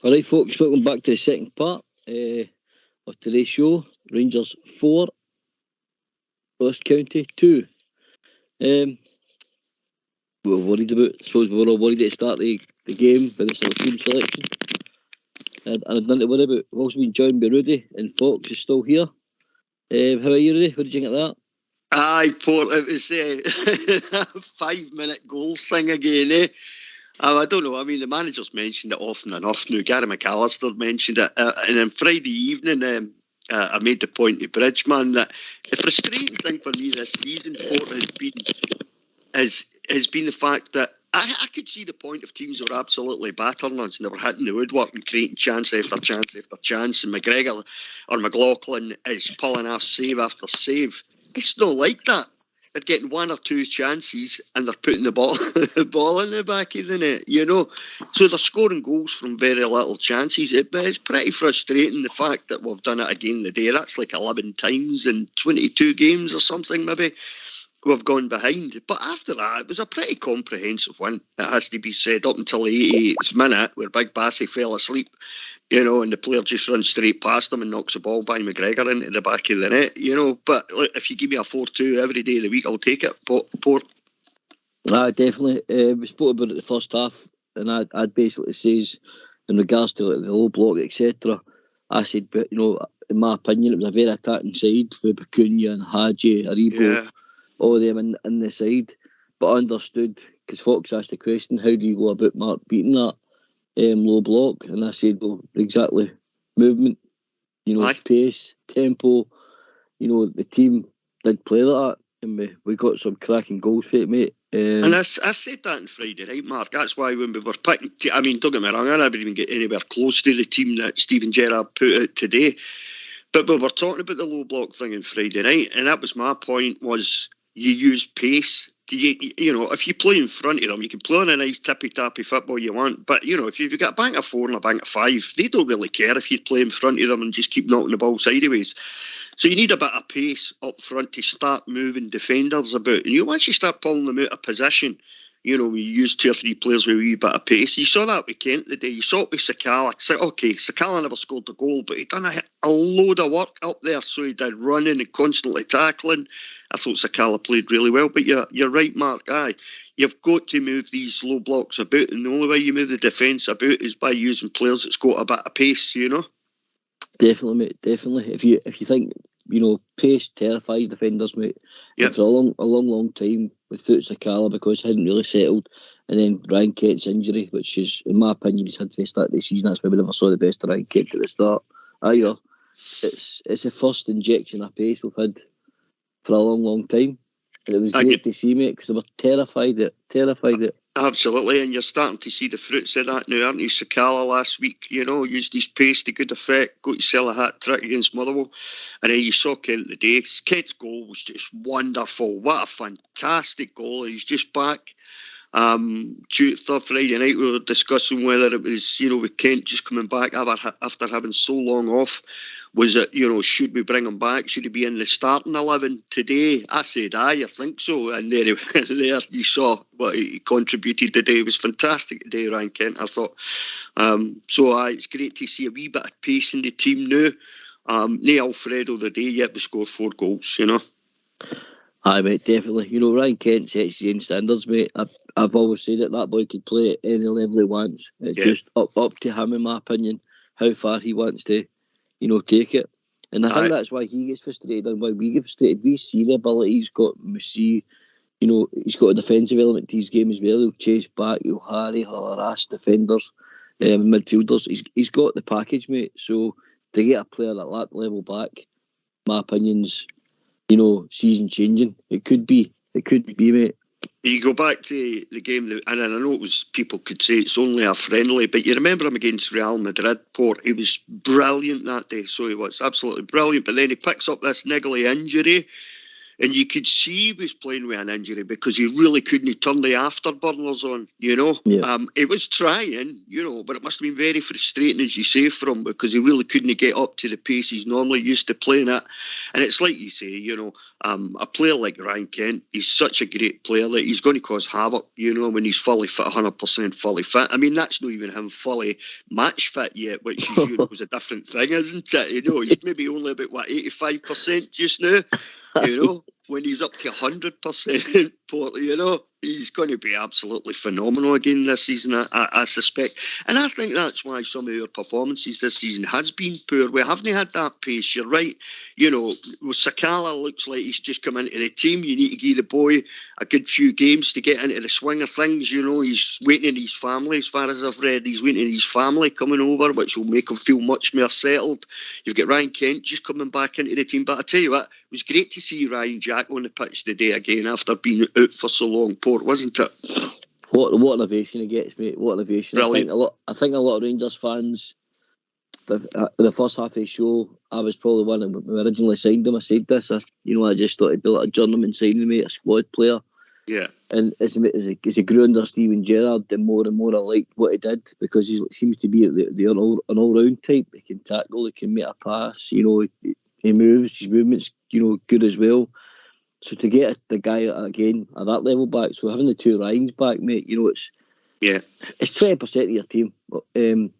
Alright folks, welcome back to the second part of today's show. Rangers 4, Ross County 2. We were worried about, I suppose we were all worried at the start of the game with this team selection. And I'd nothing to worry about. We've also been joined by Rudy, and Fox is still here. How are you, Rudy? What did you think of that? Aye, Port, it was a 5-minute goal thing again, eh? I don't know, I mean, the manager's mentioned it often enough now. Gary McAllister mentioned it. And on Friday evening, I made the point to Bridgeman that the frustrating thing for me this season, Port, has been the fact that I could see the point of teams that were absolutely battering us and they were hitting the woodwork and creating chance after chance after chance, and McGregor or McLaughlin is pulling off save after save. It's not like that. They're getting one or two chances and they're putting the ball in the back of the net, you know. So they're scoring goals from very little chances. But it's pretty frustrating, the fact that we've done it again today. That's like 11 times in 22 games or something, maybe. We've gone behind. But after that, it was a pretty comprehensive win, it has to be said, up until the 88th minute, where Big Bassey fell asleep, you know, and the player just runs straight past him and knocks the ball by McGregor into the back of the net, you know. But look, if you give me a 4-2 every day of the week, I'll take it. Port. Definitely. We spoke about it the first half, and I'd basically says, in regards to like, the low block, etc., I said, but you know, in my opinion, it was a very attacking side with Bakunia and Haji, Aribo, all of them in the side. But I understood, because Fox asked the question, how do you go about Mark beating that low block? And I said, well, exactly, movement, you know, pace, tempo. You know, the team did play like that, and we got some cracking goals for it, mate. And I said that on Friday night, Mark. That's why when we were picking, I mean, don't get me wrong, I didn't even get anywhere close to the team that Steven Gerrard put out today. But we were talking about the low block thing on Friday night, and that was my point, was you use pace. You know, if you play in front of them, you can play on a nice tippy-tappy football you want, but, you know, if you've got a bank of 4 and a bank of 5, they don't really care if you play in front of them and just keep knocking the ball sideways. So you need a bit of pace up front to start moving defenders about. And once you start pulling them out of position, you know, we use 2 or 3 players with a wee bit of pace. You saw that with Kent today. You saw it with Sakala. Okay, Sakala never scored the goal, but he done a load of work up there. So he did running and constantly tackling. I thought Sakala played really well. But you're right, Mark. Aye, you've got to move these low blocks about. And the only way you move the defence about is by using players that's got a bit of pace, you know. Definitely, mate. Definitely. If you think, you know, pace terrifies defenders, mate. Yep. For a long time without Sakala, because he hadn't really settled, and then Ryan Kent's injury, which is, in my opinion, he's had for the start of the season. That's why we never saw the best of Ryan Kent at the start either. It's the first injection of pace we've had for a long time, and it was great to see, mate, because they were terrified it. Absolutely, and you're starting to see the fruits of that now, aren't you? Sakala last week, you know, used his pace to good effect, got to sell a hat-trick against Motherwell, and then you saw Kent today. Kent's goal was just wonderful. What a fantastic goal. He's just back. Friday night we were discussing whether it was, you know, with Kent just coming back after having so long off, was it, you know, should we bring him back? Should he be in the starting 11 today? I said aye, I think so. And there you saw what he contributed today. It was fantastic today, Ryan Kent, I thought. It's great to see a wee bit of pace in the team now. No Alfredo today yet, we scored 4 goals, you know. Aye, mate, definitely. You know, Ryan Kent sets his own standards, mate. I've always said that boy could play at any level he wants. It's just up to him, in my opinion, how far he wants to, you know, take it. And I think that's why he gets frustrated and why we get frustrated. We see the ability he's got. We see, you know, he's got a defensive element to his game as well. He'll chase back, he'll harry, he'll harass defenders, midfielders. He's got the package, mate. So to get a player at that level back, my opinion's, you know, season changing. It could be, mate. You go back to the game, and I know it was, people could say it's only a friendly, but you remember him against Real Madrid, Port. He was brilliant that day, so he was absolutely brilliant. But then he picks up this niggly injury, And you could see he was playing with an injury because he really couldn't turn the afterburners on, you know. Yeah. It was trying, you know, but it must have been very frustrating, as you say, for him, because he really couldn't get up to the pace he's normally used to playing at. And it's like you say, you know, a player like Ryan Kent, he's such a great player that he's going to cause havoc, you know, when he's fully fit, 100% fully fit. I mean, that's not even him fully match fit yet, which is, you know, was a different thing, isn't it? You know, he's maybe only about, 85% just now. You know, when he's up to 100%, you know, he's going to be absolutely phenomenal again this season, I suspect. And I think that's why some of our performances this season has been poor. We haven't had that pace. You're right. You know, Sakala looks like he's just come into the team. You need to give the boy a good few games to get into the swing of things. You know, he's waiting on his family, as far as I've read. He's waiting on his family coming over, which will make him feel much more settled. You've got Ryan Kent just coming back into the team. But I tell you what, it was great to see Ryan Jack on the pitch today again after being out for so long, Port, wasn't it? What an ovation he gets, mate. What an ovation. Brilliant. I think a lot of Rangers fans, the first half of the show, I was probably one of when we originally signed him. I said this, I just thought he'd be like a journeyman signing, mate, a squad player. Yeah. And as he grew under Steven Gerrard, the more and more I liked what he did, because he seems to be an all-round type. He can tackle, he can make a pass, you know, he moves, his movement's, you know, good as well. So to get the guy again at that level back, so having the two Ryans back, mate, you know, it's 20% of your team. And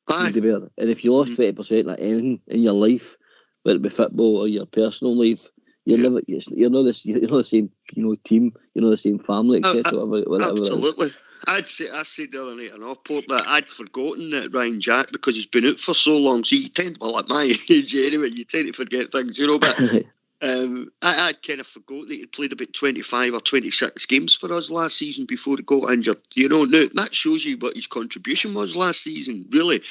if you lost 20% of anything in your life, whether it be football or your personal life, you're not the same, you know, team, you're not the same family, etc. Absolutely. I said the other night on our port that I'd forgotten that Ryan Jack, because he's been out for so long. So you tend, well, at my age anyway, you tend to forget things, you know. But I kind of forgot that he played about 25 or 26 games for us last season before he got injured. You know, now that shows you what his contribution was last season, really.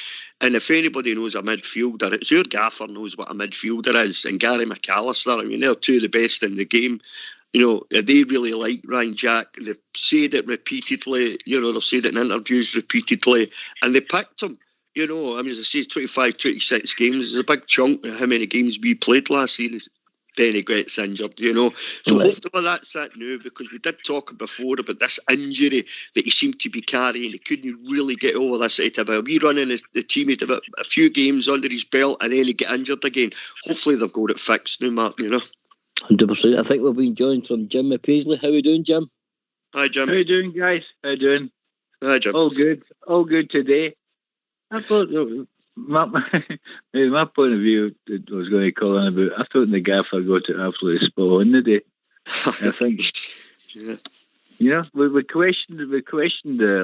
And if anybody knows a midfielder, it's our gaffer knows what a midfielder is. And Gary McAllister, I mean, they're two of the best in the game. You know, they really like Ryan Jack. They've said it repeatedly. You know, they've said it in interviews repeatedly. And they picked him. You know, I mean, as I say, 25, 26 games is a big chunk of how many games we played last season. Then he gets injured, you know. So hopefully that's it now, because we did talk before about this injury that he seemed to be carrying. He couldn't really get over this. He'd have a wee run in the team, he'd have a few games under his belt, and then he'd get injured again. Hopefully they've got it fixed now, Mark, you know. 100%. I think we've been joined from Jim Paisley. How are we doing, Jim? Hi, Jim. How you doing, guys? How you doing? Hi, Jim. All good today. I thought... My point of view, I was going to call on about. I thought the gaffer got it absolutely spot on today. I think, you know, we questioned the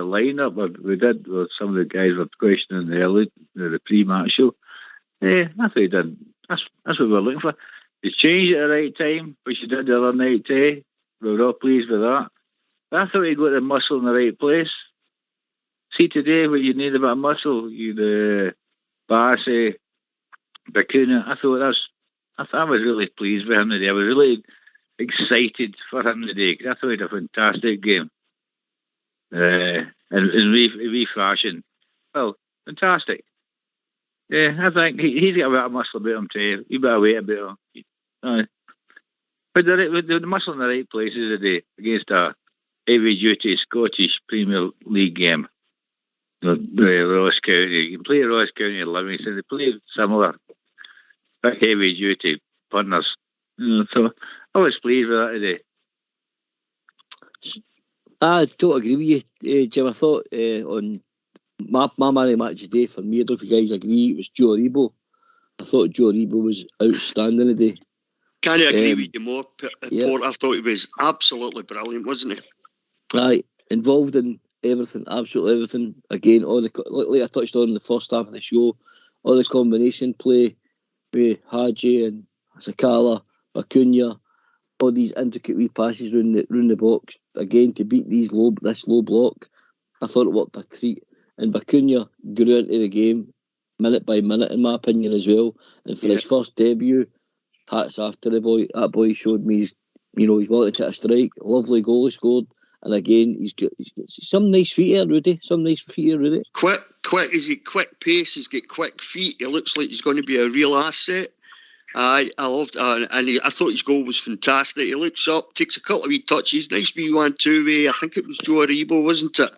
lineup. We did. Well, some of the guys were questioning the pre-match show. I thought he did. That's what we were looking for. He changed it at the right time, which he did the other night. We were all pleased with that. But I thought he got the muscle in the right place. See, today when you need a bit of muscle, Barsi, Bakuna, I was really pleased with him today. I was really excited for him today because I thought he had a fantastic game. And refreshing. Well, fantastic. Yeah, I think he's got a bit of muscle about him too. He's got a weight about him. But the muscle in the right places today against a heavy-duty Scottish Premier League game. Ross County. You can play Ross County and Livingston. They play similar, big heavy duty partners. So I was pleased with that today. I don't agree with you, Jim. I thought on my man of Matchday, for me, I don't know if you guys agree, it was Joe Aribo. I thought Joe Aribo was outstanding today. Can I agree with you more, Port? I thought he was absolutely brilliant, wasn't he? Aye, involved in everything, absolutely everything. Again, like I touched on in the first half of the show, all the combination play with Haji and Sakala, Acuna, all these intricate wee passes round the box. Again, to beat this low block, I thought it worked a treat. And Acuna grew into the game minute by minute, in my opinion, as well. And for his first debut, hats off to the boy. That boy showed me he's willing to take a strike. Lovely goal he scored. And again, he's got some nice feet here, Rudy. Quick pace. He's got quick feet. He looks like he's going to be a real asset. I loved and I thought his goal was fantastic. He looks up, takes a couple of wee touches, nice wee 1-2 way. I think it was Joe Aribo, wasn't it?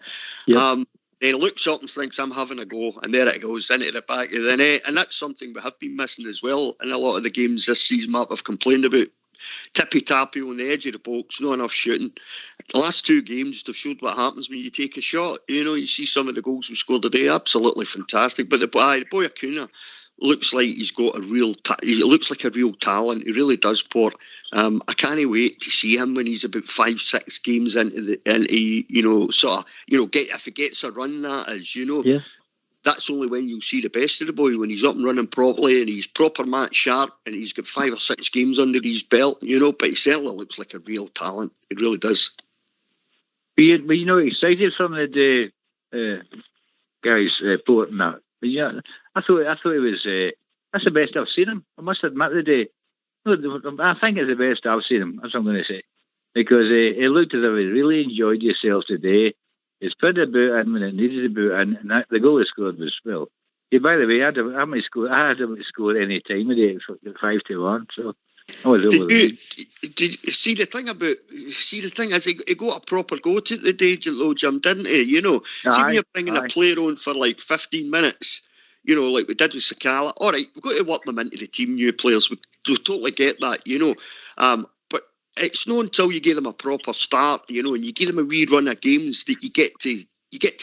Yep. He looks up and thinks, I'm having a go, and there it goes into the back of the net. And that's something we have been missing as well in a lot of the games this season. Mark, I've complained about tippy-tappy on the edge of the box, not enough shooting. The last two games, they've showed what happens when you take a shot. You see some of the goals we scored today, absolutely fantastic. But the boy Acuna looks like he's got he looks like a real talent. He really does, Port. I can't wait to see him when he's about 5-6 games into if he gets a run, that is, Yeah. That's only when you'll see the best of the boy, when he's up and running properly and he's proper match sharp and he's got 5 or 6 games under his belt, but he certainly looks like a real talent. He really does. But excited from the guys, Port and that. But yeah, I thought it was that's the best I've seen him. I must admit today. I think it's the best I've seen him. That's what I'm going to say, because he looked as though he really enjoyed himself today. He's put the boot in when it needed the boot in, and the goal he scored was well. Yeah, by the way, I had him to score any time today at 5-1. So I was over did you see the thing is he got a proper go to the day, Jim, didn't he? See, when you're bringing a player on for like 15 minutes, like we did with Sakala. All right, we've got to work them into the team, new players. We totally get that, but it's not until you give them a proper start, and you give them a wee run of games that you get to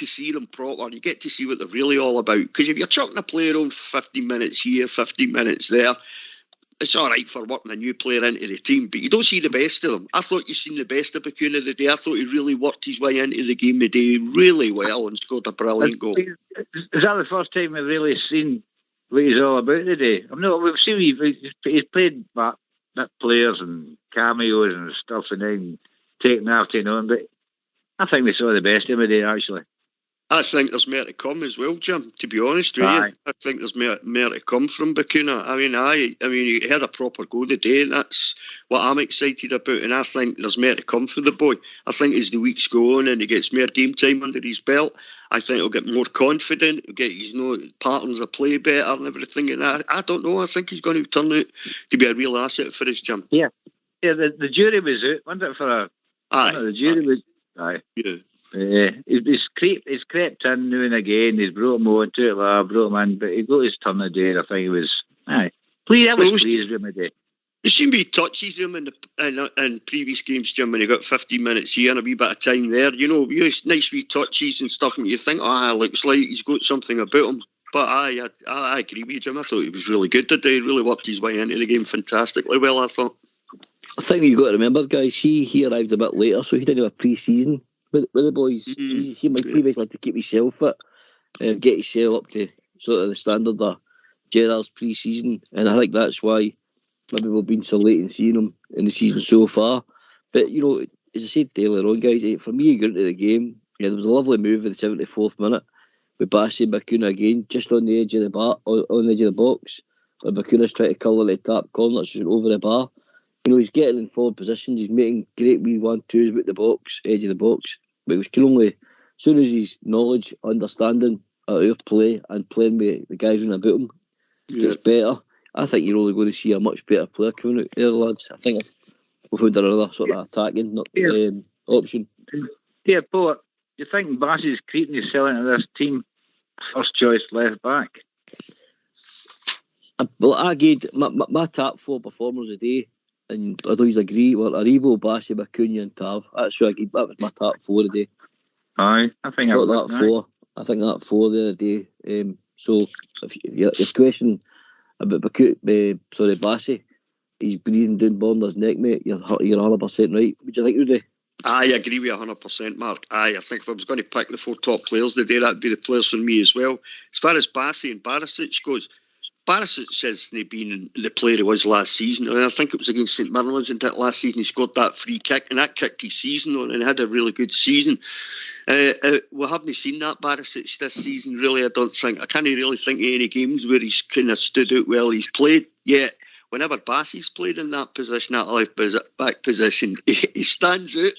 see them proper. You get to see what they're really all about. Because if you're chucking a player on for 15 minutes here, 15 minutes there, it's all right for working a new player into the team, but you don't see the best of them. I thought you seen the best of Acuna today. I thought he really worked his way into the game today really well and scored a brilliant goal. Is that the first time we've really seen what he's all about today? We've seen he's played that players and cameos and stuff, and then taking on, but I think we saw the best of him today, actually. I think there's more to come as well, Jim, to be honest with you. I think there's more to come from Acuna. I mean, he had a proper go today, and that's what I'm excited about, and I think there's more to come for the boy. I think as the weeks go on and he gets more game time under his belt, I think he'll get more confident, he'll get his patterns of play better and everything, and I don't know, I think he's going to turn out to be a real asset for us, Jim. Yeah, the jury was out, wasn't it, for a... The jury was... Aye. Yeah. He's crept in now and again. He's brought him on to it, brought him in, but he got his turn of day. I think he was. I was pleased with him today. You seen me touches him in previous games, Jim, when he got 15 minutes here and a wee bit of time there. Nice wee touches and stuff, and you think, looks like he's got something about him. But I agree with you, Jim. I thought he was really good today. He really worked his way into the game fantastically well, I thought. I think you've got to remember, guys, he arrived a bit later, so he didn't have a pre-season with the boys. He might previously like to keep himself fit and get himself up to sort of the standard of Gerrard's pre-season, and I think that's why maybe we've been so late in seeing him in the season so far. But as I said earlier on, guys, for me, going into the game, there was a lovely move in the 74th minute with Bassey and Acuna again, just on the edge of on the edge of the box, where Acuna's trying to curl the top corner, just over the bar. He's getting in forward positions. He's making great wee 1-2s with the box, edge of the box. But it can only, as soon as his knowledge, understanding of our play and playing with the guys around about him gets better, I think you're only going to see a much better player coming out there, lads. I think we've found another sort of attacking option. Yeah, Paul, do you think Bassey's creeping his selling into this team first choice left back? Well, I gave my top 4 performers today, and I don't agree, were Aribo, Bassey, Acuna and Tav. That's what I gave. That was my top 4 today. Aye, I think that 4. I think that 4 the other day. So if your question about Bassey, he's breathing down Bonner's neck, mate. You're 100% right. What do you think, Rudy? I agree with you 100%, Mark. I think if I was going to pick the 4 top players today, that'd be the players for me as well. As far as Bassey and Barisic goes, Barisic hasn't been the player he was last season. I mean, I think it was against St Mirren's and last season he scored that free kick, and that kicked his season on and had a really good season. We haven't seen that Barisic this season, really. I can't really think of any games where he's kind of stood out well. He's played, yet whenever Bassey's played in that position, that left back position, he stands out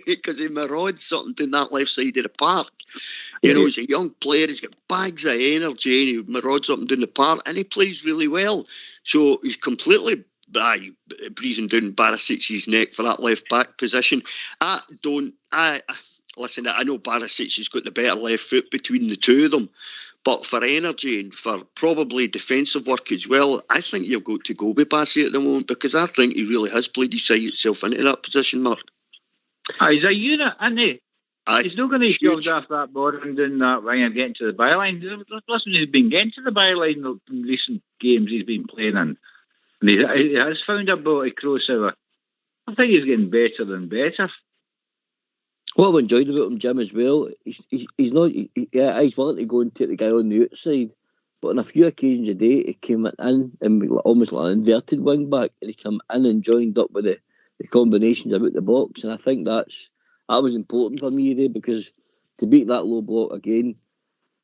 because he marauds something down that left side of the park. He's a young player, he's got bags of energy, and he marauds up and down the park, and he plays really well. So he's completely breathing down Barisic's neck for that left back position. Listen, I know Barisic has got the better left foot between the two of them, but for energy and for probably defensive work as well, I think you've got to go with Bassey at the moment, because I think he really has played himself into that position, Mark. He's a unit, isn't he? He's not going to shove off that ball and doing that wing and getting to the byline. Listen, he's been getting to the byline in recent games he's been playing in. And he has found a ball to cross over. I think he's getting better and better. What I've enjoyed about him, Jim, as well, he's willing to go and take the guy on the outside, but on a few occasions a day, he came in and almost like an inverted wing back, and he came in and joined up with the combinations about the box, and I think that was important for me today, because to beat that low block again,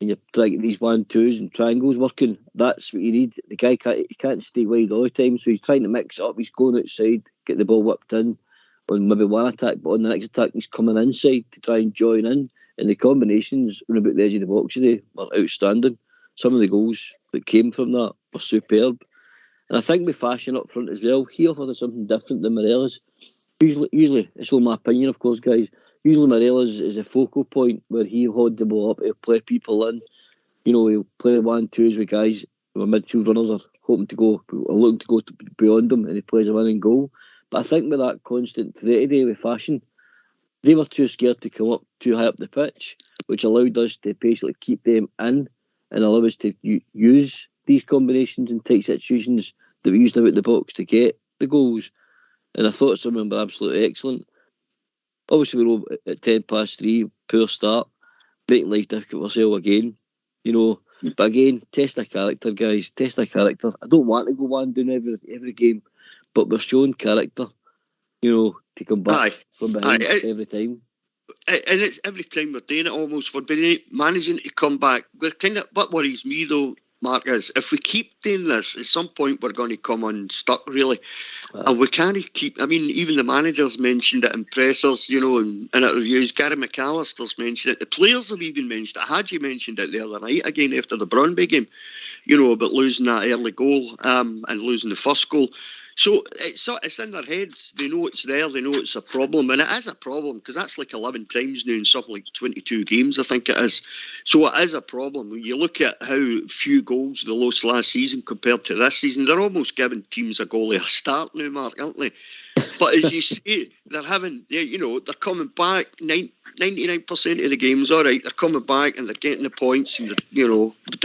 and you're trying to get these 1-2s and triangles working, that's what you need. The guy can't stay wide all the time, so he's trying to mix it up. He's going outside, get the ball whipped in on maybe one attack, but on the next attack he's coming inside to try and join in, and the combinations around about the edge of the box today were outstanding. Some of the goals that came from that were superb, and I think with Fashion up front as well, he offered something different than Morelos. Usually, it's all my opinion, of course, guys. Usually, Morelos is a focal point where he'll hold the ball up, he'll play people in. He'll play 1-2s with guys where midfield runners are looking to go beyond him, and he plays a winning goal. But I think with that constant threat today with Fashion, they were too scared to come up too high up the pitch, which allowed us to basically keep them in and allow us to use these combinations in tight situations that we used out the box to get the goals. And I thought some of them were absolutely excellent. Obviously, we're over at 3:10, poor start, making life difficult for ourselves again. But again, test our character, guys. Test our character. I don't want to go one down every game, but we're showing character, to come back from behind every time. And it's every time we're doing it almost. We're managing to come back. What worries me though, Mark, is if we keep doing this, at some point we're going to come unstuck, really. And we can't keep, even the managers mentioned it in pressers, in interviews. Gary McAllister's mentioned it. The players have even mentioned it. Haji mentioned it the other night, again, after the Brøndby game, about losing that early goal and losing the first goal. So it's in their heads. They know it's there. They know it's a problem. And it is a problem, because that's like 11 times now in something like 22 games, I think it is. So it is a problem. When you look at how few goals they lost last season compared to this season, they're almost giving teams a goalie a start now, Mark, aren't they? But as you say, they're coming back 99% of the games, all right, they're coming back and they're getting the points. And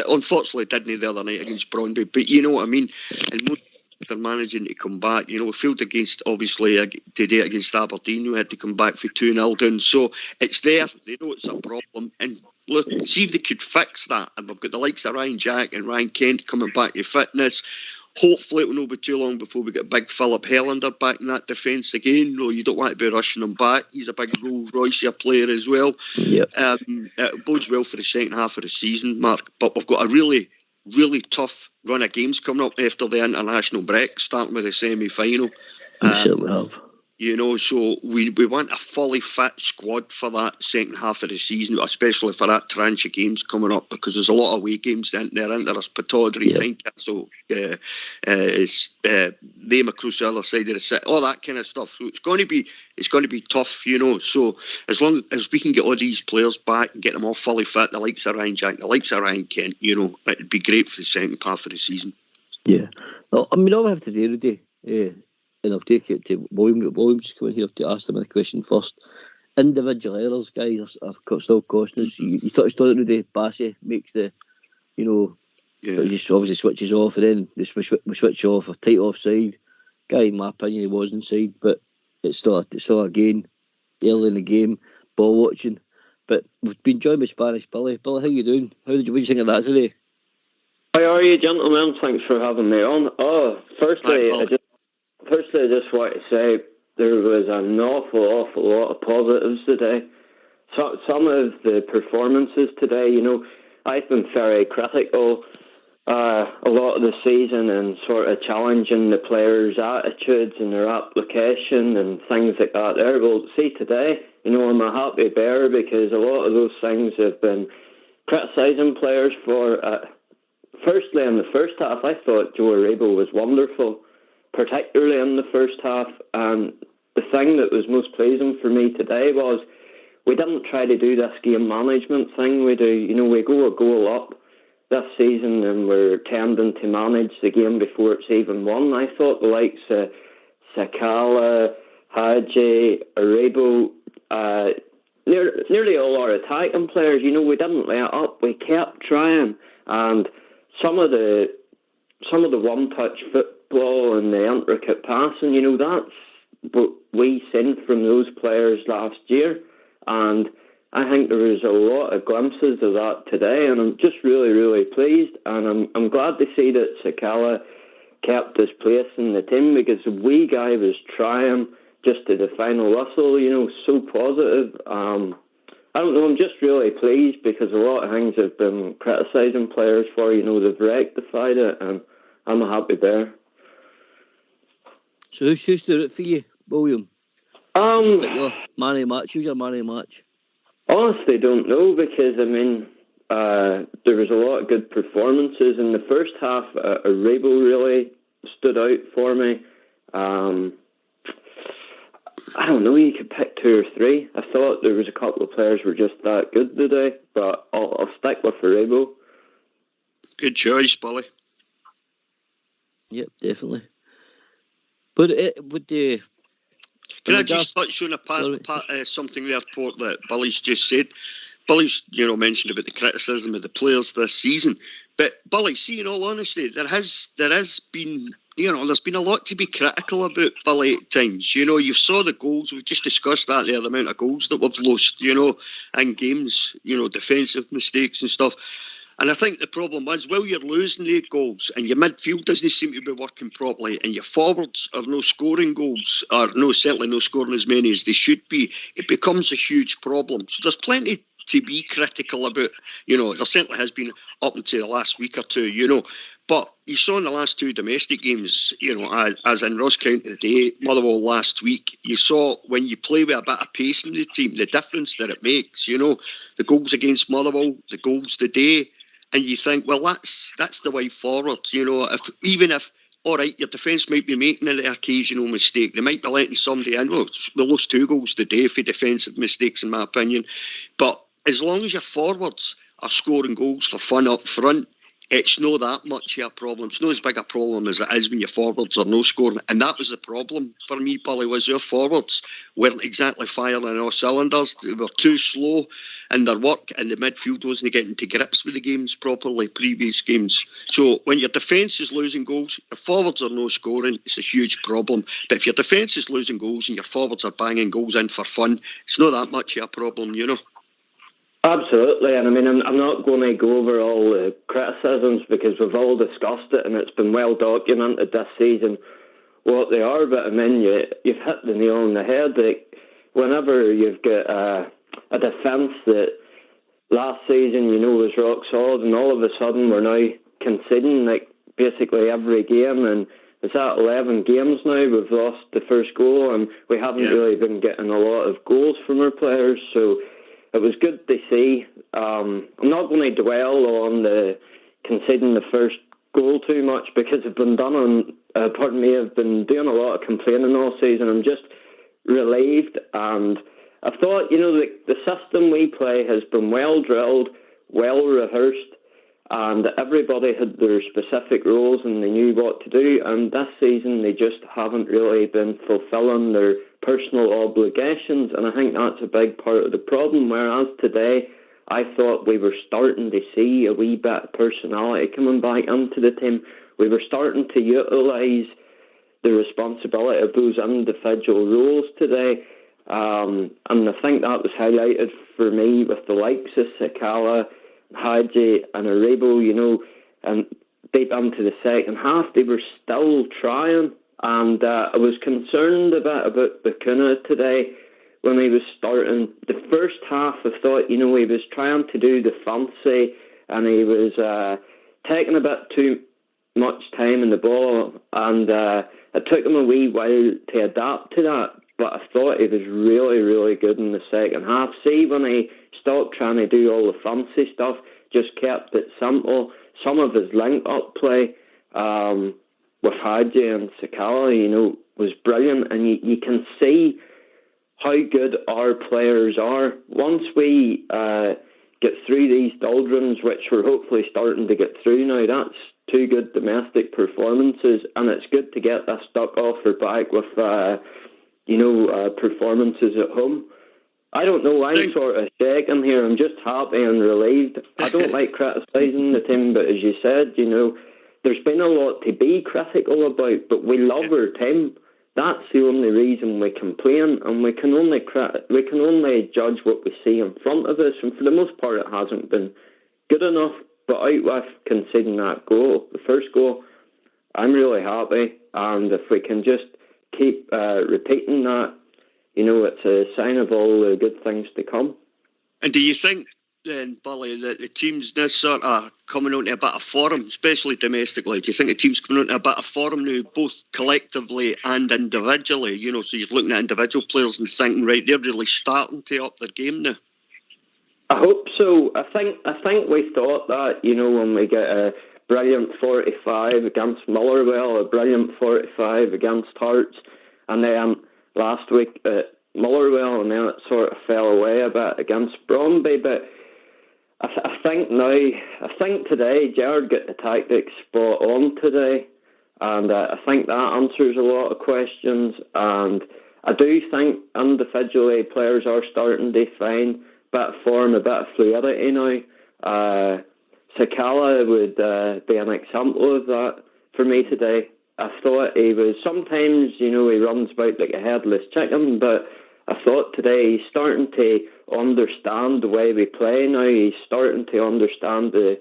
unfortunately, didn't the other night against Brøndby, but you know what I mean? And most they're managing to come back. We failed against, obviously, today against Aberdeen. We had to come back for 2-0 down. So it's there. They know it's a problem. And look, see if they could fix that. And we've got the likes of Ryan Jack and Ryan Kent coming back to fitness. Hopefully it will not be too long before we get big Philip Helander back in that defence again. No, you don't want to be rushing him back. He's a big Rolls Royce player as well. Yep. It bodes well for the second half of the season, Mark. But we've got a really tough run of games coming up after the international break, starting with the semi-final. We certainly have. So we want a fully fit squad for that second half of the season, especially for that tranche of games coming up, because there's a lot of away games there, isn't there? There's Pittodrie, Tynecastle, name across the other side of the city, all that kind of stuff. So it's going to be tough, So as long as we can get all these players back and get them all fully fit, the likes of Ryan Jack, the likes of Ryan Kent, it'd be great for the second half of the season. Yeah. Well, all we have to do today, and I'll take it to William just come in here to ask them a question first. Individual errors, guys, are still costing us. You touched on it today. Bassey makes the, he just obviously switches off, and then we switch off a tight offside. Guy, in my opinion, he was inside, but it's still a gain early in the game, ball watching. But we've been joined by Spanish Billy. Billy, how you doing? What did you think of that today? How are you, gentlemen? Thanks for having me on. Firstly, I just want to say there was an awful lot of positives today. So, some of the performances today, I've been very critical a lot of the season and sort of challenging the players' attitudes and their application and things like that there. Well, see, today, I'm a happy bear because a lot of those things have been criticising players for firstly, in the first half, I thought Joe Arable was wonderful, particularly in the first half. And the thing that was most pleasing for me today was we didn't try to do this game management thing. We go a goal up this season and we're tending to manage the game before it's even won. I thought the likes of Sakala, Haji, Arable, nearly all our attacking players, we didn't let up. We kept trying, and some of the one-touch football and the intricate passing, that's what we seen from those players last year, and I think there was a lot of glimpses of that today, and I'm just really, really pleased, and I'm glad to see that Sakala kept his place in the team, because the wee guy was trying just to the final whistle, so positive. I don't know, I'm just really pleased, because a lot of things have been criticising players for, they've rectified it, and I'm happy there. So who's stood it for you, William? Man of the match, who's your man of the match? Honestly, don't know, because, there was a lot of good performances. In the first half, Arable really stood out for me. I don't know, you could pick 2 or 3. I thought there was a couple of players who were just that good today, but I'll stick with Arable. Good choice, Billy. Yep, definitely. But Can I just touch on something there, Port, that Billy's just said? Billy's, mentioned about the criticism of the players this season. But Billy, see, in all honesty, there has been, there's been a lot to be critical about Billy at times. You saw the goals. We've just discussed that there, the amount of goals that we've lost, in games, defensive mistakes and stuff. And I think the problem is, while you're losing the goals and your midfield doesn't seem to be working properly and your forwards are no scoring goals, or certainly no scoring as many as they should be, it becomes a huge problem. So there's plenty to be critical about. There certainly has been up until the last week or two, But you saw in the last 2 domestic games, as in Ross County today, Motherwell last week, you saw when you play with a bit of pace in the team, the difference that it makes, the goals against Motherwell, the goals today, and you think, well, that's the way forward, if all right, your defence might be making an occasional mistake, they might be letting somebody in. Well, we lost 2 goals today for defensive mistakes, in my opinion, but as long as your forwards are scoring goals for fun up front, it's not that much of a problem. It's not as big a problem as it is when your forwards are no scoring. And that was the problem for me, Billy, was your forwards weren't exactly firing on all cylinders. They were too slow in their work, and the midfield wasn't getting to grips with the games properly, previous games. So when your defence is losing goals, your forwards are no scoring, it's a huge problem. But if your defence is losing goals and your forwards are banging goals in for fun, it's not that much of a problem, Absolutely, and I'm not going to go over all the criticisms, because we've all discussed it and it's been well documented this season what they are, but you've hit the nail on the head. Like, whenever you've got a defence that last season was rock solid, and all of a sudden we're now conceding basically every game, and it's at 11 games now we've lost the first goal, and we haven't really been getting a lot of goals from our players, so it was good to see. I'm not going to dwell on the conceding the first goal too much, because I've been I've been doing a lot of complaining all season. I'm just relieved, and I thought, the system we play has been well drilled, well rehearsed, and everybody had their specific roles and they knew what to do, and this season they just haven't really been fulfilling their personal obligations, and I think that's a big part of the problem. Whereas today I thought we were starting to see a wee bit of personality coming back into the team. We were starting to utilise the responsibility of those individual roles today, and I think that was highlighted for me with the likes of Sakala, Haji and Arable, and deep into the second half they were still trying. And I was concerned a bit about Bacuna today when he was starting. The first half, I thought, he was trying to do the fancy, and he was taking a bit too much time in the ball, and it took him a wee while to adapt to that. But I thought he was really, really good in the second half. See, when he stopped trying to do all the fancy stuff, just kept it simple, some of his link-up play with Haji and Sakala, was brilliant. And you can see how good our players are. Once we get through these doldrums, which we're hopefully starting to get through now, that's 2 good domestic performances, and it's good to get that stuck off our back with, performances at home. I don't know, I'm sort of shaking here. I'm just happy and relieved. I don't like criticising the team, but as you said, there's been a lot to be critical about, but we love our team. That's the only reason we complain, and we can only judge what we see in front of us, and for the most part it hasn't been good enough. But out with conceding that goal, the first goal, I'm really happy, and if we can just keep repeating that, it's a sign of all the good things to come. And do you think then, Billy, that the team's now sort of coming onto a bit of form, especially domestically? Do you think the team's coming onto a bit of form now, both collectively and individually? So you're looking at individual players and thinking, right, they're really starting to up their game now. I hope so. I think we thought that, when we get a brilliant 45 against Motherwell, a brilliant 45 against Hearts, and then last week at Motherwell, and then it sort of fell away a bit against Bromby. But I think today Gerard got the tactics spot on today, and I think that answers a lot of questions. And I do think individually players are starting to find a bit of form, a bit of fluidity now. Sakala would be an example of that for me today. I thought he was, sometimes, he runs about like a headless chicken, but I thought today he's starting to understand the way we play now. He's starting to understand the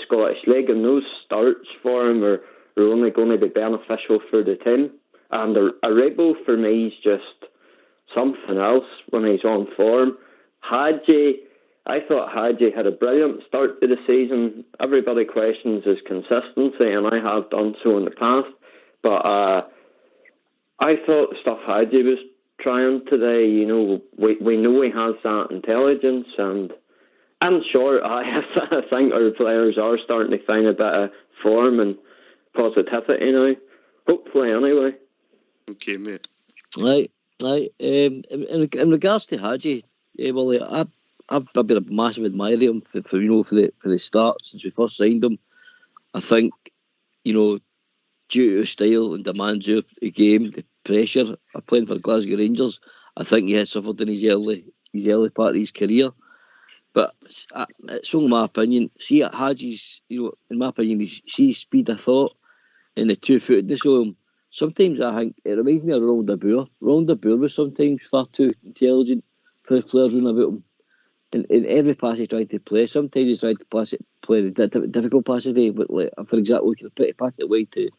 Scottish League, and those starts for him are only going to be beneficial for the team. And Aribo, for me, is just something else when he's on form. Haji, I thought Haji had a brilliant start to the season. Everybody questions his consistency, and I have done so in the past. But I thought the stuff Haji was trying today, we know he has that intelligence, and I'm sure I think our players are starting to find a bit of form and positivity now. Hopefully, anyway. Okay, mate. Right. In regards to Haji, well, I've been a massive admirer of him for the start since we first signed him. I think, due to his style and demands of the game, the pressure of playing for Glasgow Rangers, I think he had suffered in his early part of his career. But it's only my opinion. See, Haji's, in my opinion, his speed of thought and the 2-footedness of him. Sometimes I think it reminds me of Ronald de Boer. Ronald de Boer was sometimes far too intelligent for the players around about him. In every pass he tried to play, sometimes he tried to play the difficult passes. But for example, he could have passed it wide to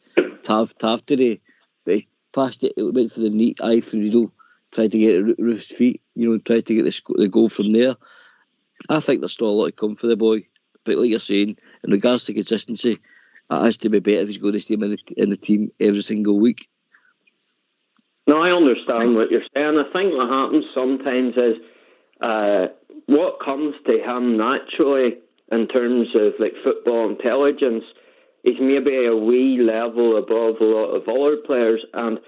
Tav today, but he passed it went for the neat eye through Riddle, tried to get it Roof's feet, tried to get the goal from there. I think there's still a lot to come for the boy, but like you're saying, in regards to consistency, it has to be better if he's going to stay in the team every single week. No, I understand what you're saying. I think what happens sometimes is what comes to him naturally in terms of like football intelligence is maybe a wee level above a lot of other players. And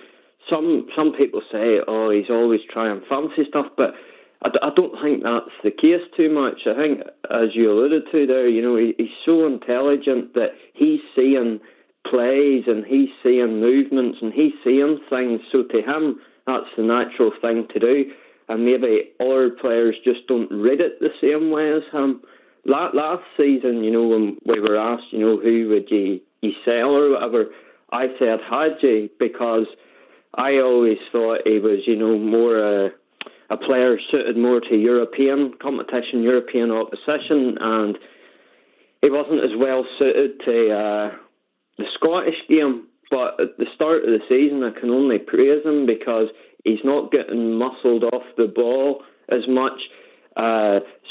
some people say, oh, he's always trying fancy stuff, but I don't think that's the case too much. I think, as you alluded to there, he's so intelligent that he's seeing plays and he's seeing movements and he's seeing things. So to him, that's the natural thing to do. And maybe other players just don't read it the same way as him. Last season, when we were asked, who would you sell or whatever, I said Haji, because I always thought he was, more a player suited more to European competition, European opposition, and he wasn't as well suited to the Scottish game. But at the start of the season, I can only praise him because he's not getting muscled off the ball as much.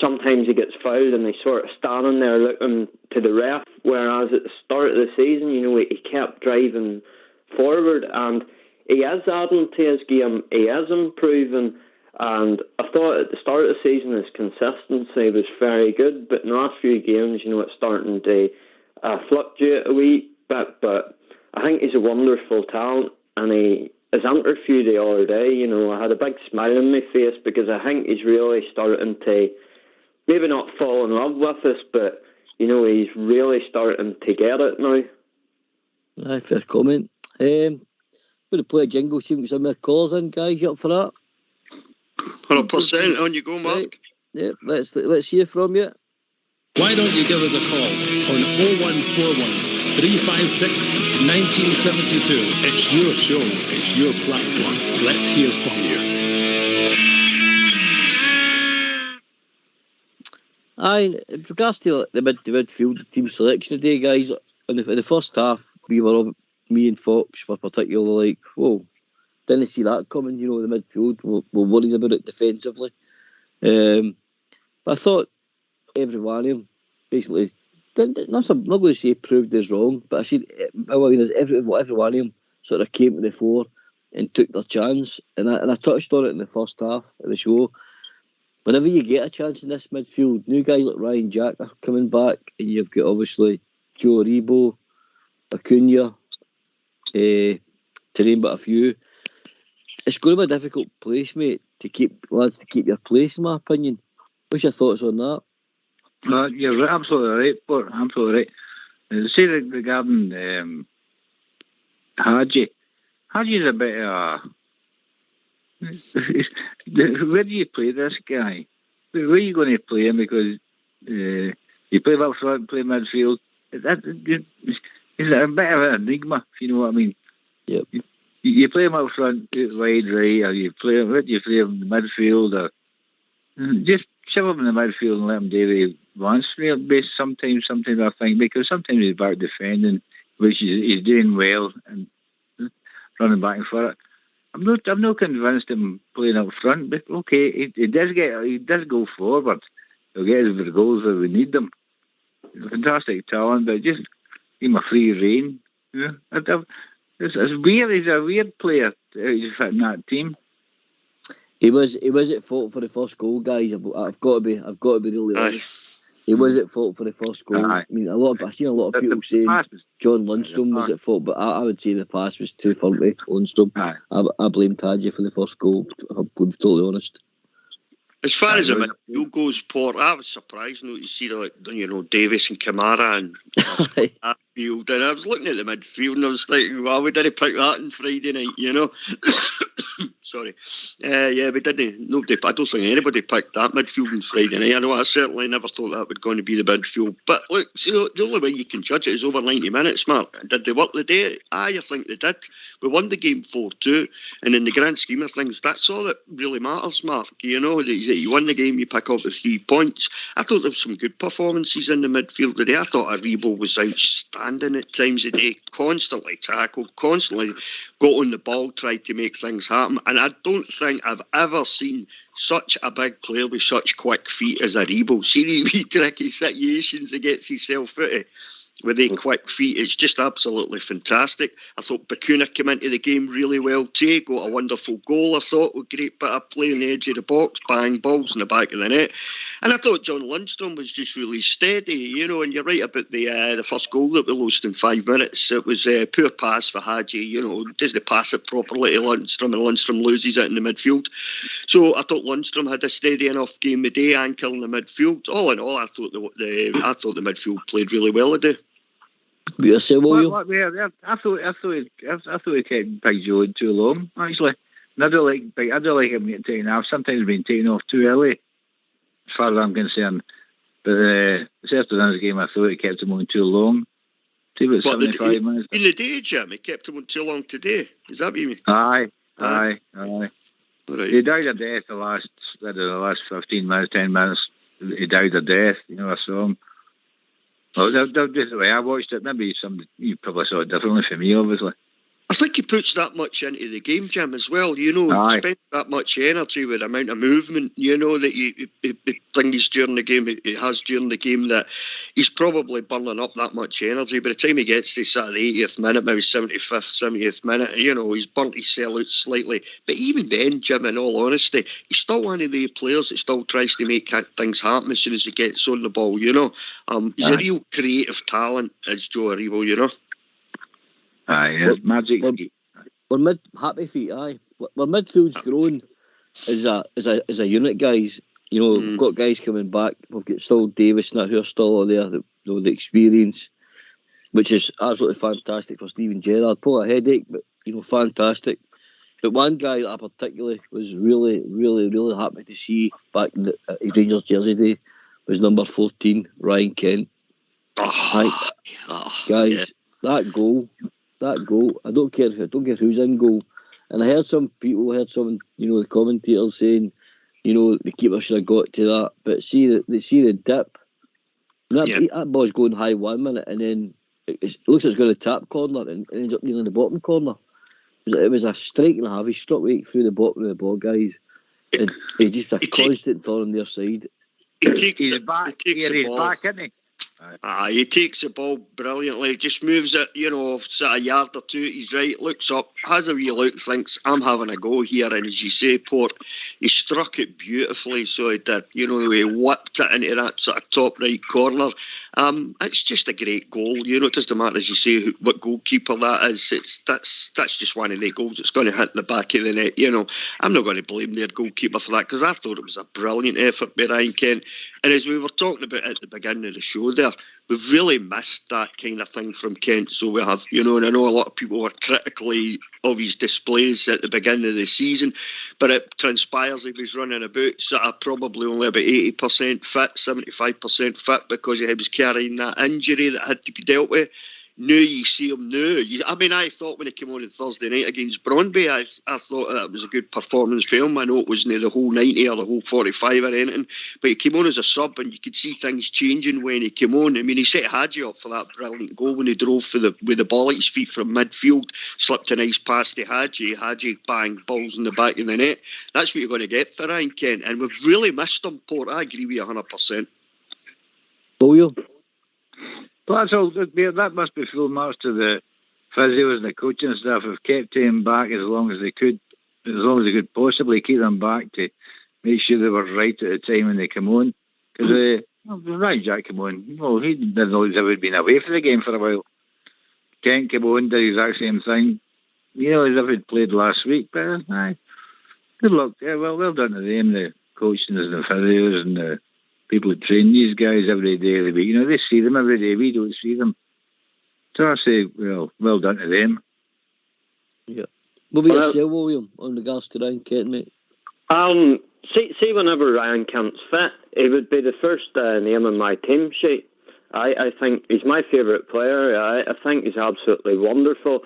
Sometimes he gets fouled and he's sort of standing there looking to the ref, whereas at the start of the season, he kept driving forward, and he is adding to his game, he is improving. And I thought at the start of the season his consistency was very good, but in the last few games, it's starting to I fluctuate a wee bit, but I think he's a wonderful talent, and his interview the other day, you know, I had a big smile on my face because I think he's really starting to maybe not fall in love with us, but, you know, he's really starting to get it now. Aye, fair comment. Going to play a jingle, see if we get some more callers in, guys. You up for that? 100%. On you go, Mark. Right. Yeah, let's hear from you. Why don't you give us a call on 0141 356 1972. It's your show. It's your platform. Let's hear from you. Aye, in regards to the midfield team selection today, guys, in the first half, me and Fox were particularly like, whoa, didn't see that coming. You know, the midfield, we're worried about it defensively. But I thought every one of them basically, I'm not going to say proved us wrong, but I said, every one of them sort of came to the fore and took their chance. And I touched on it in the first half of the show. Whenever you get a chance in this midfield, new guys like Ryan Jack are coming back, and you've got obviously Joe Aribo, Acuna, to name but a few. It's going to be a difficult place, mate, to keep your place, in my opinion. What's your thoughts on that? You're absolutely right, Bert. Absolutely right. Say regarding Haji. Haji's a bit of where do you play this guy? Where are you going to play him? Because you play him up front, play midfield. He's a bit of an enigma, if you know what I mean. Yep. You play him up front, wide right, or you play him in the midfield, or just shove him in the midfield and let him do what he wants. Sometimes I think, because sometimes he's back defending, which he's doing well and running back and forth. I'm not convinced him playing up front, but okay, he does go forward. He'll get his goals where we need them. Fantastic talent, but just give him a free rein. Yeah, it's weird. He's a weird player to fit in that team. He was at fault for the first goal, guys. I've got to be really honest. He was at fault for the first goal. I mean, I've seen a lot of people saying John Lundstrom was at fault, but I would say the pass was too firm to Lundstrom. I blame Haji for the first goal, I'm going to be totally honest. As far as the midfield goes, Port, I was surprised to see Davis and Kamara and midfield. And I was looking at the midfield and I was thinking, well, we didn't pick that on Friday night, you know. Sorry. Yeah, we didn't. I don't think anybody picked that midfield on Friday night. I know I certainly never thought that was going to be the midfield. But look, see, the only way you can judge it is over 90 minutes, Mark. Did they work the day? I think they did. We won the game 4-2. And in the grand scheme of things, that's all that really matters, Mark. You know, you win the game, you pick up the 3 points. I thought there were some good performances in the midfield today. I thought Aribo was outstanding at times today. Constantly tackled, constantly got on the ball, tried to make things happen. And I don't think I've ever seen such a big player with such quick feet as Aribo. See the wee tricky situations he gets himself out of with the quick feet. It's just absolutely fantastic. I thought Bakuna came into the game really well too. Got a wonderful goal, I thought, with great bit of play on the edge of the box, bang, balls in the back of the net. And I thought John Lundstrom was just really steady, you know, and you're right about the first goal that we lost in 5 minutes. It was a poor pass for Haji, you know, doesn't pass it properly to Lundstrom, and Lundstrom loses it in the midfield. So I thought Lundstrom had a steady enough game today, anchor in the midfield. All in all, I thought the midfield played really well today. I thought he kept Big Joe in too long, actually. And I don't like him getting taken off. Sometimes being taken off too early, as far as I'm concerned. But certainly in this game, I thought he kept him on too long. About 75 minutes. In the day, Jim, he kept him on too long today. Is that what you mean? Aye. Right. He died a death the last 15 minutes, 10 minutes. He died a death. You know, I saw him. Well, just the way I watched it, maybe you probably saw it differently from me, obviously. I think he puts that much into the game, Jim, as well. You know, he spends that much energy with the amount of movement, you know, that he thinks during the game, he has during the game, that he's probably burning up that much energy. By the time he gets to sort of the 80th minute, maybe 75th, 70th minute, you know, he's burnt his cell out slightly. But even then, Jim, in all honesty, he's still one of the players that still tries to make things happen as soon as he gets on the ball, you know. He's a real creative talent, as Joe Aribo, you know. Aye, magic. We're happy feet. Aye, we're midfield's grown as a unit, guys. You know, we've got guys coming back. We've got still Davis and that who are still there. The experience, which is absolutely fantastic for Steven Gerrard. Pull a headache, but you know, fantastic. But one guy that I particularly was really, really, really happy to see back in the Rangers jersey day was number 14, Ryan Kent. Guys, that goal. I don't care who's in goal. And I heard some you know, the commentators saying, you know, the keeper should have got to that. But see the dip. That ball's going high 1 minute, and then it looks like it's going to tap corner and ends up near the bottom corner. It was a strike and a half. He struck right through the bottom of the ball, guys. And he just a constant thorn on their side. He's back, isn't he? He takes the ball brilliantly, just moves it, you know, a yard or two. He's right, looks up, has a wee look, thinks, I'm having a go here. And as you say, Port, he struck it beautifully. So he did, you know, he whipped it into that sort of top right corner. It's just a great goal. You know, it doesn't matter, as you say, what goalkeeper that is. That's just one of the goals that's going to hit the back of the net. You know, I'm not going to blame their goalkeeper for that, because I thought it was a brilliant effort by Ryan Kent. And as we were talking about at the beginning of the show there, we've really missed that kind of thing from Kent. So we have, you know, and I know a lot of people were critically of his displays at the beginning of the season, but it transpires he was running about sort of probably only about 80% fit, 75% fit, because he was carrying that injury that had to be dealt with. Now you see him now. I thought when he came on Thursday night against Brøndby, I thought that was a good performance for him. I know it wasn't the whole 90 or the whole 45 or anything, but he came on as a sub, and you could see things changing when he came on. I mean, he set Haji up for that brilliant goal when he drove with the ball at his feet from midfield, slipped a nice pass to Haji. Haji, bang, balls in the back of the net. That's what you're going to get for Ryan Kent, and we've really missed him, Port. I agree with you 100%. William? Well, that's all. That must be full marks to the physios and the coaching staff have kept him back as long as they could possibly keep them back to make sure they were right at the time when they come on. Because Ryan Jack came on, well, he didn't know he's ever been away for the game for a while. Kent came on, did the exact same thing. You know, as if he'd played last week. But good luck. Yeah, well done to them, the coaches and the physios and the people who train these guys every day of the week. You know, they see them every day. We don't see them. So I say, well done to them. Yeah. What about yourself, William, on regards to Ryan Kent, mate? See, whenever Ryan Kent's fit, he would be the first name on my team sheet. I think he's my favourite player. I think he's absolutely wonderful.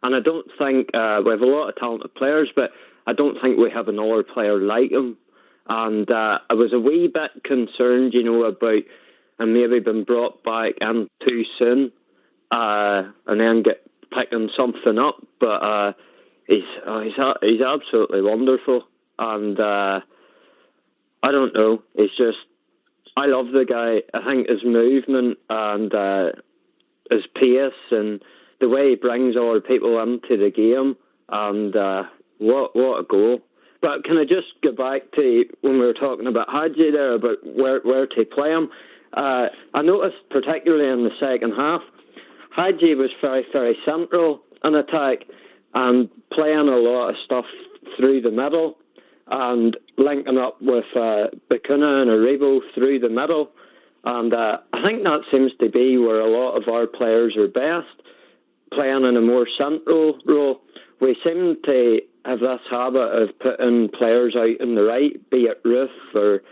And I don't think we have a lot of talented players, but I don't think we have another player like him. And I was a wee bit concerned, you know, about and maybe been brought back in too soon and then picking something up. But he's absolutely wonderful. And I don't know, I love the guy. I think his movement and his pace and the way he brings other people into the game, and what a goal. But can I just go back to when we were talking about Haji there, about where to play him? I noticed, particularly in the second half, Haji was very, very central in attack and playing a lot of stuff through the middle and linking up with Bacuna and Aribo through the middle. And I think that seems to be where a lot of our players are best, playing in a more central role. We seem to have this habit of putting players out in the right, be it Ruth or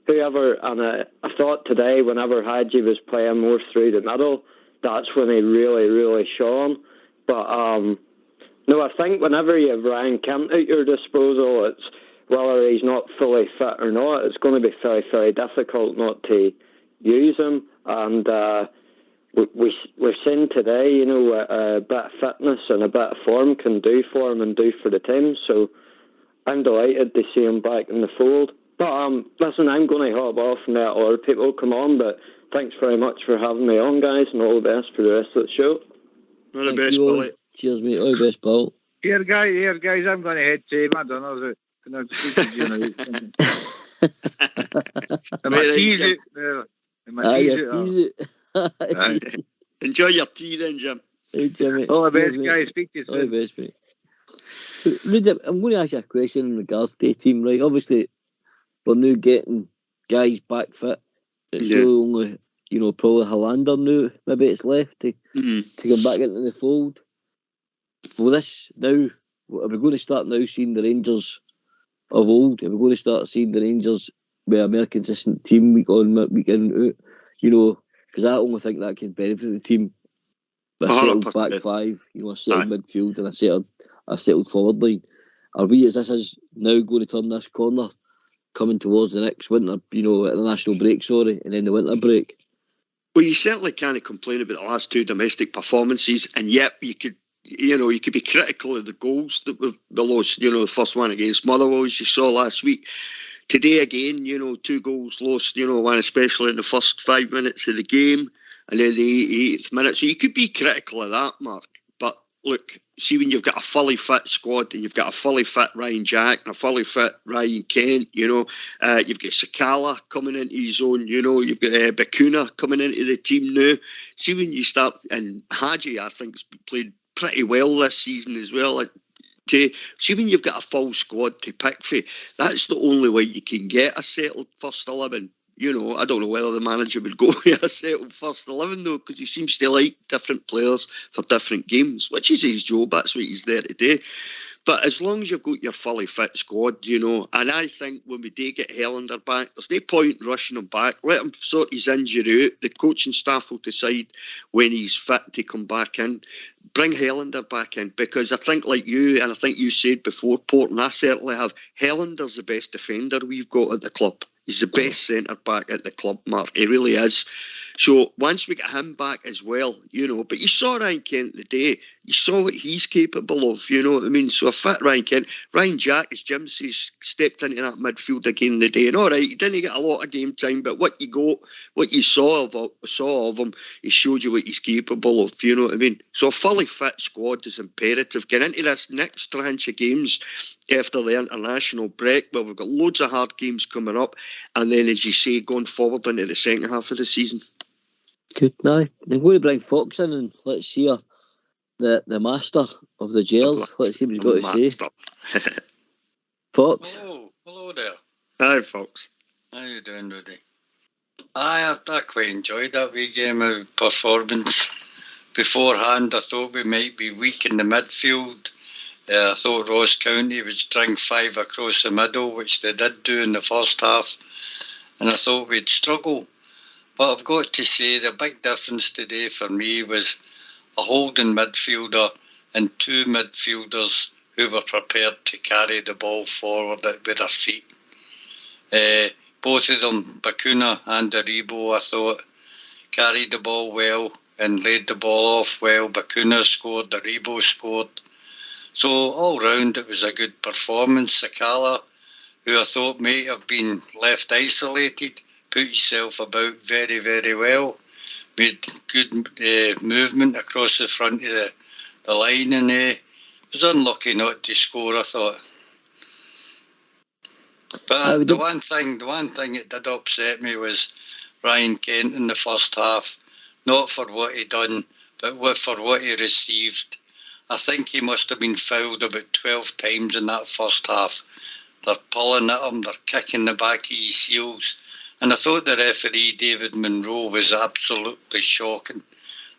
whoever. And I thought today, whenever Haji was playing more through the middle, that's when he really, really shone. But no, I think whenever you have Ryan Kent at your disposal, it's whether he's not fully fit or not, it's going to be very, very difficult not to use him. And we're seeing today, you know, a bit of fitness and a bit of form can do for him and do for the team. So I'm delighted to see him back in the fold. But listen, I'm going to hop off and let other people come on. But thanks very much for having me on, guys, and all the best for the rest of the show. All the best, Billy. Cheers, mate. All the best, Paul. Here, guys, I'm going to head to my dinners. Enjoy your tea then, Jim. Hey, Jimmy. All the best, guys. Speak to you soon. All the best, mate. Rudy, I'm going to ask you a question in regards to the team, right? Obviously, we're now getting guys back fit. It's only, you know, probably Hollander now, maybe it's left to come back into the fold. For this now, are we going to start now seeing the Rangers of old? Are we going to start seeing the Rangers with a more consistent team week on, week in and out? You know, because I only think that can benefit the team. A settled back five, you know, a settled midfield and a settled forward line. Are we, as this is now going to turn this corner, coming towards the next winter, you know, international break, and then the winter break? Well, you certainly can't complain about the last two domestic performances, and yet you could be critical of the goals that we lost. You know, the first one against Motherwell, as you saw last week. Today again, you know, 2 goals lost, you know, one especially in the first 5 minutes of the game, and then the 88th minute. So you could be critical of that, Mark. But look, see, when you've got a fully fit squad and you've got a fully fit Ryan Jack and a fully fit Ryan Kent, you know, you've got Sakala coming into his own, you know, you've got Bakuna coming into the team now. See, when you start, and Haji, I think, has played pretty well this season as well. See, when you've got a full squad to pick for, that's the only way you can get a settled first 11. You know, I don't know whether the manager would go with a settled first 11 though, because he seems to like different players for different games, which is his job. That's what he's there to do. But as long as you've got your fully fit squad, you know, and I think when we do get Helander back, there's no point in rushing him back. Let him sort his injury out. The coaching staff will decide when he's fit to come back in. Bring Helander back in, because I think, like you, and I think you said before, Port, and I certainly have, Helander's the best defender we've got at the club. He's the best centre-back at the club, Mark. He really is. So once we get him back as well, you know, but you saw Ryan Kent today. You saw what he's capable of, you know what I mean? So a fit Ryan Kent. Ryan Jack, as Jim says, stepped into that midfield again today. And all right, he didn't get a lot of game time, but what you saw of him, he showed you what he's capable of, you know what I mean? So a fully fit squad is imperative. Get into this next tranche of games after the international break, where we've got loads of hard games coming up, and then, as you say, going forward into the second half of the season. Good, now I'm going to bring Fox in and let's hear the master of the jails. Let's see what he's got to say. Fox. Hello there. Hi, Fox. How you doing, Rudy? I quite enjoyed that wee game of performance. Beforehand, I thought we might be weak in the midfield. I thought Ross County would string 5 across the middle, which they did do in the first half, and I thought we'd struggle. But I've got to say the big difference today for me was a holding midfielder and 2 midfielders who were prepared to carry the ball forward with their feet. Both of them, Bakuna and Aribo, I thought, carried the ball well and laid the ball off well. Bakuna scored, Aribo scored. So all round it was a good performance. Sakala, who I thought may have been left isolated, put himself about very, very well. Made good movement across the front of the line, and was unlucky not to score, I thought. But the one thing that did upset me was Ryan Kent in the first half. Not for what he done, but for what he received. I think he must have been fouled about 12 times in that first half. They're pulling at him, they're kicking the back of his heels. And I thought the referee, David Monroe, was absolutely shocking.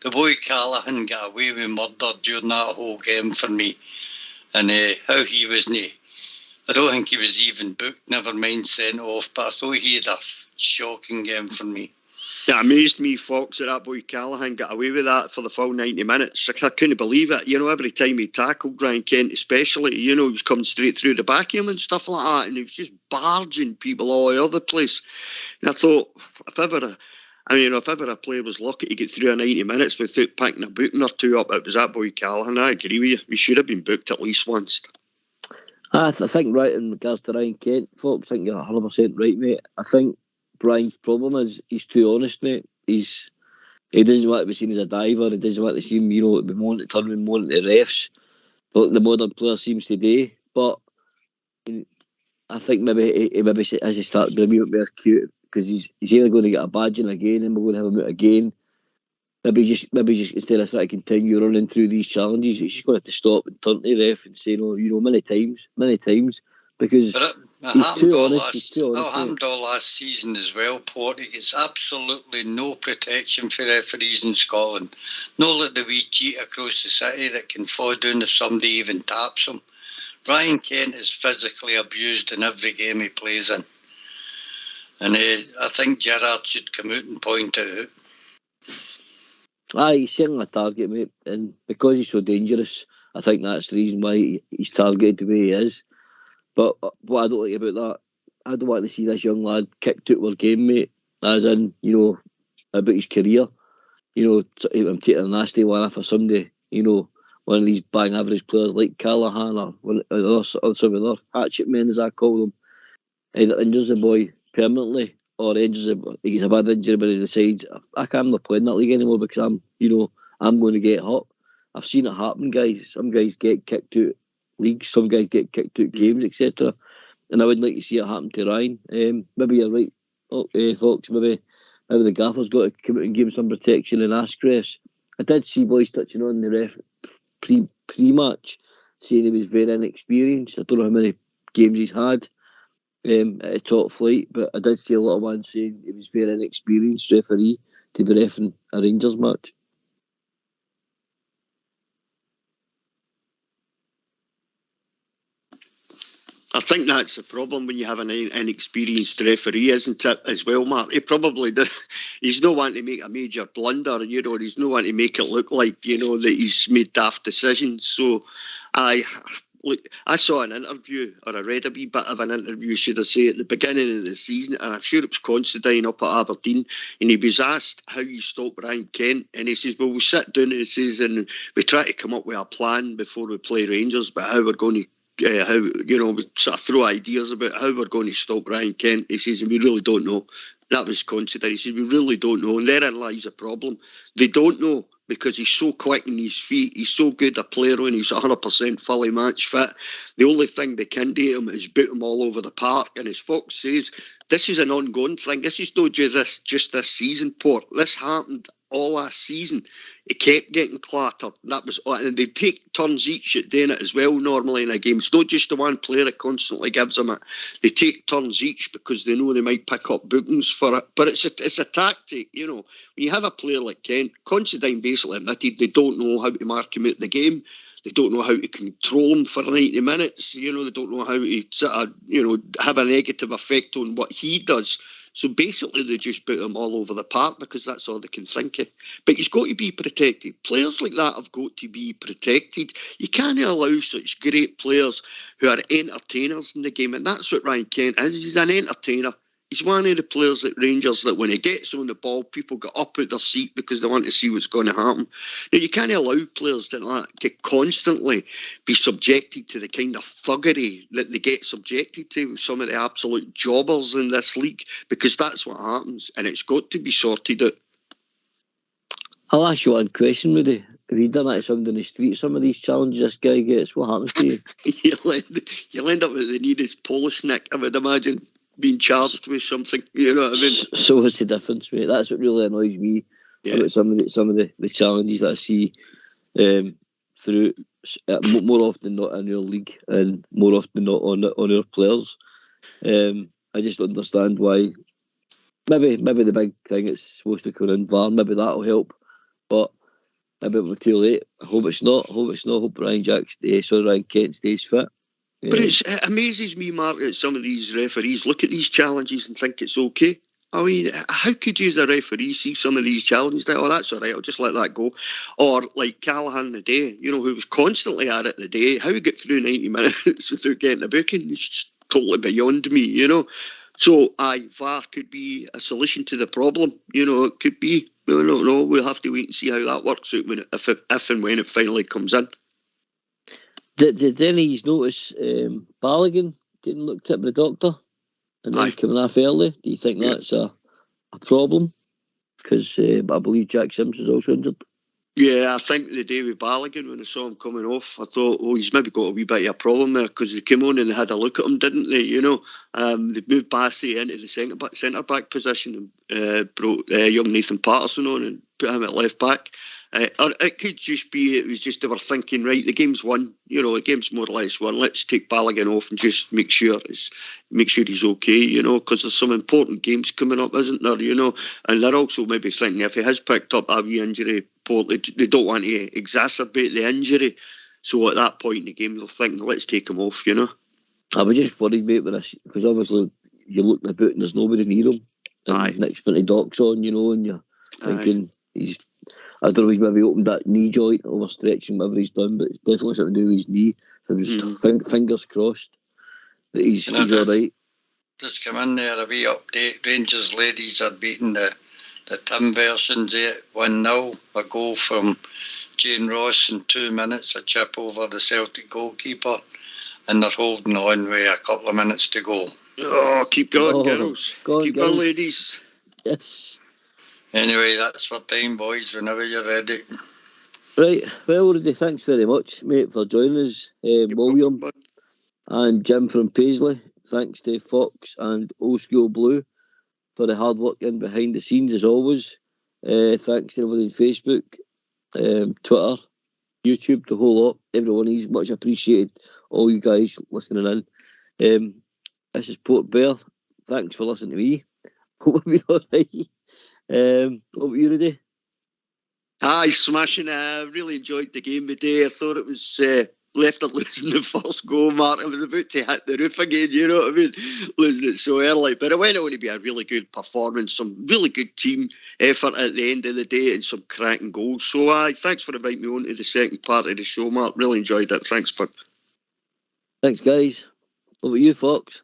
The boy Callahan got away with murder during that whole game for me. And how he was, I don't think he was even booked, never mind sent off, but I thought he had a shocking game for me. It amazed me, Fox, that boy Callahan got away with that for the full 90 minutes. I couldn't believe it. You know, every time he tackled Ryan Kent especially, you know, he was coming straight through the back of him and stuff like that, and he was just barging people all over the place. And I thought, if ever I mean, if ever a player was lucky to get through a 90 minutes without picking a booking or two up, it was that boy Callahan. I agree with you. We should have been booked at least once. I think right in regards to Ryan Kent, folks, I think you're 100% right, mate. I think Brian's problem is he's too honest, mate. He doesn't want to be seen as a diver. He doesn't want to seem, to be moaning, turning moaning to refs, but the modern player seems to do. But I think maybe he as he starts being a bit more cute, because he's either going to get a badging again and we're going to have him out again. Maybe just instead of trying to continue running through these challenges, he's just going to have to stop and turn to the ref and say, no, many times, because he's too honest. That happened all last season as well, Port. He gets absolutely no protection for referees in Scotland. No like the wee cheat across the city that can fall down if somebody even taps him. Ryan Kent is physically abused in every game he plays in. And I think Gerrard should come out and point it out. Aye, he's certainly a target, mate, and because he's so dangerous, I think that's the reason why he's targeted the way he is. But what I don't like about that, I don't want to see this young lad kicked out of our game, mate, as in, about his career. I'm taking a nasty one for somebody, one of these bang average players like Callahan or some of the other hatchet men, as I call them, either injures the boy permanently or he gets a bad injury, but he decides I'm not playing that league anymore because I'm going to get hurt. I've seen it happen, guys. Some guys get kicked out leagues, some guys get kicked out games, etc. And I would like to see it happen to Ryan. Maybe you're right, folks. Maybe the gaffer's got to come out and give him some protection and ask refs. I did see boys touching on the ref pre-match, saying he was very inexperienced. I don't know how many games he's had at a top flight, but I did see a lot of ones saying he was very inexperienced referee to be reffing a Rangers match. I think that's the problem when you have an inexperienced referee, isn't it, as well, Mark? He probably does. He's not wanting to make a major blunder, he's not wanting to make it look like, that he's made daft decisions. So I saw an interview, or I read a wee bit of an interview, should I say, at the beginning of the season, and I'm sure it was Considine up at Aberdeen, and he was asked how you stop Ryan Kent, and he says, well, we'll sit down, and he says, and we try to come up with a plan before we play Rangers, but how we're going to we sort of throw ideas about how we're going to stop Ryan Kent. He says, and we really don't know. That was Considine. He says, we really don't know, and therein lies the problem. They don't know, because he's so quick in his feet, he's so good a player when he's 100% fully match fit. The only thing they can do to him is boot him all over the park. And as Fox says, this is an ongoing thing. This is not just this season, Port. This happened all last season. He kept getting clattered. And they take turns each at doing it as well normally in a game. It's not just the one player that constantly gives them it. They take turns each because they know they might pick up bookings for it. But it's a tactic, When you have a player like Kent, Considine basically admitted they don't know how to mark him out the game. They don't know how to control him for 90 minutes. They don't know how to sort of, have a negative effect on what he does. So basically they just put him all over the park because that's all they can think of. But he's got to be protected. Players like that have got to be protected. You can't allow such great players who are entertainers in the game. And that's what Ryan Kent is. He's an entertainer. He's one of the players at Rangers that when he gets on the ball, people get up out their seat because they want to see what's going to happen. Now, you can't allow players to constantly be subjected to the kind of thuggery that they get subjected to with some of the absolute jobbers in this league, because that's what happens, and it's got to be sorted out. I'll ask you one question, Rudy. If you done that to somebody in the street, some of these challenges this guy gets, what happens to you? You'll end up with the nearest Polish nick, I would imagine, being charged with something, you know what I mean? So what's the difference, mate? That's what really annoys me about some of the challenges that I see through more often not in your league and more often not on our players. I just don't understand why. Maybe the big thing is supposed to come in VAR. Maybe that'll help, but maybe we're too late. I hope it's not. I hope Ryan Kent stays fit. But it amazes me, Mark, that some of these referees look at these challenges and think it's okay. I mean, how could you as a referee see some of these challenges that, that's all right, I'll just let that go? Or like Callahan the day, who was constantly at it the day, how he get through 90 minutes without getting a booking, it's just totally beyond me, So, VAR could be a solution to the problem. It could be. We don't know. We'll have to wait and see how that works out if and when it finally comes in. Did any of you notice Balogun getting looked at by the doctor and then coming off early? Do you think that's a problem? Because I believe Jack Sims is also injured. Yeah, I think the day with Balogun, when I saw him coming off, I thought, he's maybe got a wee bit of a problem there, because they came on and they had a look at him, didn't they? They moved Bassey into the centre-back position and brought young Nathan Patterson on and put him at left-back. Or it could just be, it was just they were thinking, right, the game's won, the game's more or less won, let's take Balogun off and just make sure he's okay, because there's some important games coming up, isn't there, and they're also maybe thinking if he has picked up a wee injury, they don't want to exacerbate the injury, so at that point in the game they're thinking, let's take him off, I was just worried, mate, with this, because obviously you're looking about and there's nobody near him, and next minute Doc's on, and you're thinking I don't know if he's maybe opened that knee joint, overstretching, whatever he's done, but it's definitely something to do with his knee. So just fingers crossed that he's all right. Just come in there, a wee update. Rangers ladies are beating the Timbersons 1-0. A goal from Jane Ross in 2 minutes, a chip over the Celtic goalkeeper, and they're holding on with a couple of minutes to go. Oh, keep going, girls. Keep going, ladies. Yes. Anyway, that's for time, boys, whenever you're ready. Right, well, Rudy, thanks very much, mate, for joining us. William and Jim from Paisley. Thanks to Fox and Old School Blue for the hard work in behind the scenes, as always. Thanks to everybody on Facebook, Twitter, YouTube, the whole lot. Everyone is much appreciated. All you guys listening in. This is Port Bear. Thanks for listening to me. Hope you're all right. What were you, Rudy? Smashing. I really enjoyed the game today. I thought it was left it losing the first goal, Mark. I was about to hit the roof again, you know what I mean? Losing it so early. But it went on to be a really good performance, some really good team effort at the end of the day, and some cracking goals. So thanks for inviting me on to the second part of the show, Mark. Really enjoyed it. Thanks, bud. Thanks, guys. What about you, Fox?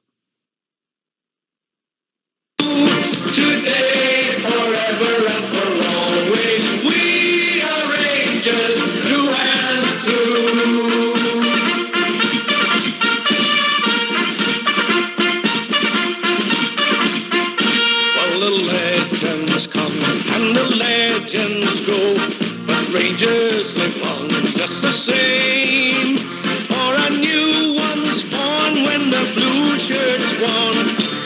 Today, forever and for always, we are Rangers through and through. Well, the legends come and the legends go, but Rangers live on just the same. For a new one's born when the blue shirts won,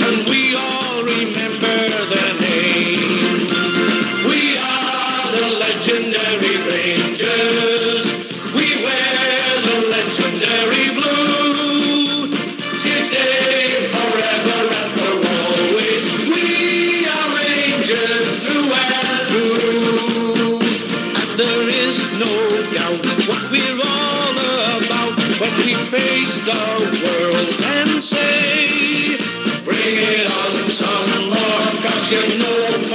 and we all remember their name. We are the legendary Rangers. We wear the legendary blue. Today, forever and for always, we are Rangers through and through. And there is no doubt what we're all about when we face the world and say, bring it on some more, 'cause you know